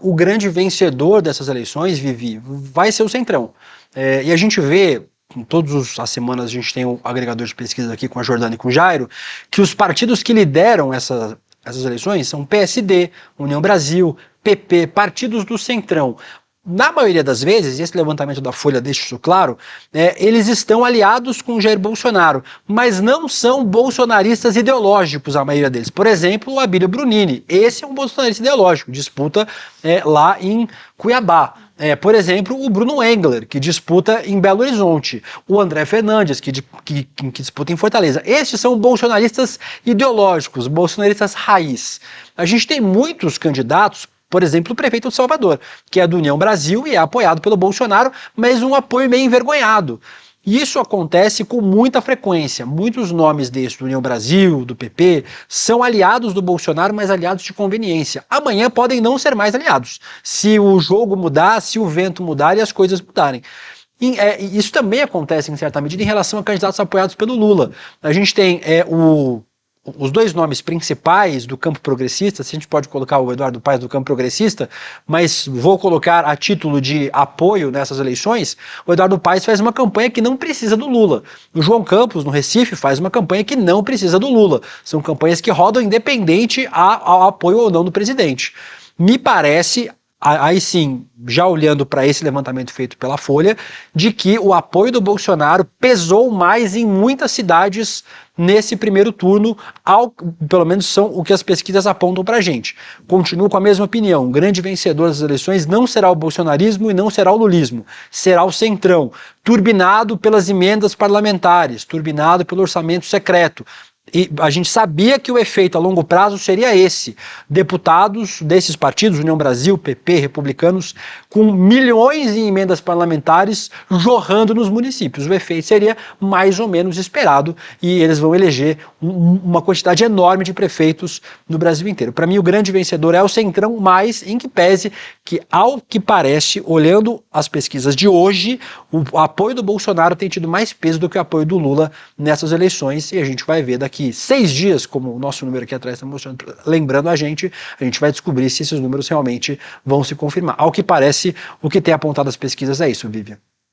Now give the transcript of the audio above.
o grande vencedor dessas eleições, Vivi, vai ser o Centrão. E a gente vê, em todas as semanas a gente tem o agregador de pesquisa aqui com a Jordana e com o Jairo, que os partidos que lideram essas eleições são PSD, União Brasil, PP, partidos do Centrão. Na maioria das vezes, e esse levantamento da Folha deixa isso claro, eles estão aliados com Jair Bolsonaro, mas não são bolsonaristas ideológicos, a maioria deles. Por exemplo, o Abílio Brunini, esse é um bolsonarista ideológico, disputa lá em Cuiabá. Por exemplo, o Bruno Engler, que disputa em Belo Horizonte, o André Fernandes, que disputa em Fortaleza. Esses são bolsonaristas ideológicos, bolsonaristas raiz. A gente tem muitos candidatos, por exemplo, o prefeito de Salvador, que é do União Brasil e é apoiado pelo Bolsonaro, mas um apoio meio envergonhado. Isso acontece com muita frequência. Muitos nomes desses do União Brasil, do PP, são aliados do Bolsonaro, mas aliados de conveniência. Amanhã podem não ser mais aliados, se o jogo mudar, se o vento mudar e as coisas mudarem. Isso também acontece, em certa medida, em relação a candidatos apoiados pelo Lula. A gente tem os dois nomes principais do campo progressista, se a gente pode colocar o Eduardo Paes do campo progressista, mas vou colocar a título de apoio nessas eleições, o Eduardo Paes faz uma campanha que não precisa do Lula. O João Campos, no Recife, faz uma campanha que não precisa do Lula. São campanhas que rodam independente ao apoio ou não do presidente. Me parece, aí sim, já olhando para esse levantamento feito pela Folha, de que o apoio do Bolsonaro pesou mais em muitas cidades nesse primeiro turno, pelo menos são o que as pesquisas apontam para a gente. Continuo com a mesma opinião, o grande vencedor das eleições não será o bolsonarismo e não será o lulismo, será o Centrão, turbinado pelas emendas parlamentares, turbinado pelo orçamento secreto. E a gente sabia que o efeito a longo prazo seria esse. Deputados desses partidos, União Brasil, PP, republicanos, com milhões em emendas parlamentares jorrando nos municípios. O efeito seria mais ou menos esperado e eles vão eleger uma quantidade enorme de prefeitos no Brasil inteiro. Para mim, o grande vencedor é o Centrão, mas em que pese que, ao que parece, olhando as pesquisas de hoje, o apoio do Bolsonaro tem tido mais peso do que o apoio do Lula nessas eleições e a gente vai ver daqui 6 dias, como o nosso número aqui atrás está mostrando, lembrando a gente vai descobrir se esses números realmente vão se confirmar. Ao que parece, o que tem apontado as pesquisas é isso, Vivian.